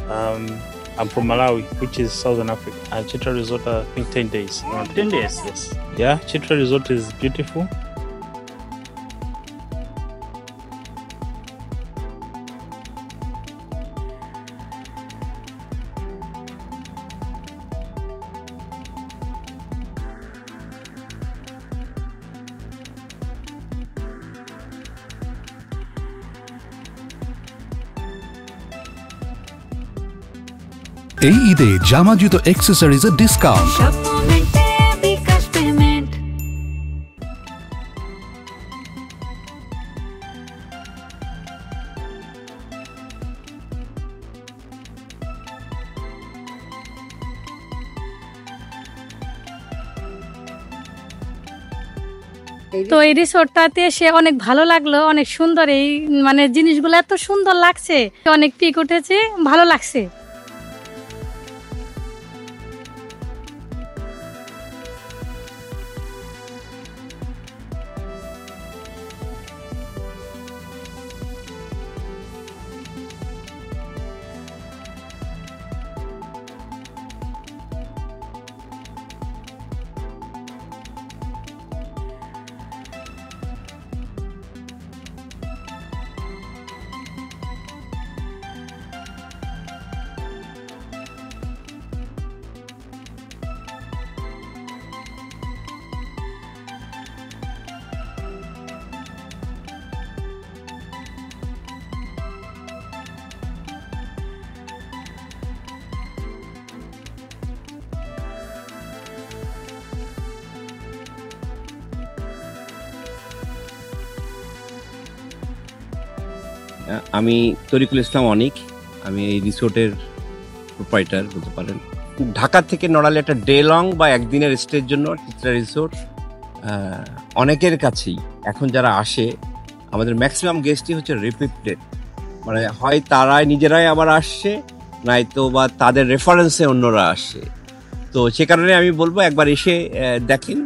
I'm from Malawi, which is Southern Africa. Chitra Resort, I think 10 days. 10 days? Yes. Yeah, Chitra Resort is beautiful. এই ঈদে জামা জুতো অ্যাক্সেসরিজের discount. তো এই রিসোর্টটাতে এসে অনেক ভালো লাগলো, অনেক সুন্দর, এই মানে জিনিসগুলো এত সুন্দর লাগছে, অনেক পিক উঠেছে, ভালো লাগছে। আমি তরিকুল ইসলাম অনিক, আমি এই রিসোর্টের প্রোপাইটার বলতে পারেন। ঢাকা থেকে নড়ালে একটা ডে লং বা একদিনের স্টের জন্য চিত্রা রিসোর্ট অনেকের কাছেই এখন যারা আসে, আমাদের ম্যাক্সিমাম গেস্টই হচ্ছে রিপিটেড, মানে হয় তারাই নিজেরাই আবার আসছে, নয়তো বা তাদের রেফারেন্সে অন্যরা আসে। তো সে কারণে আমি বলবো একবার এসে দেখেন।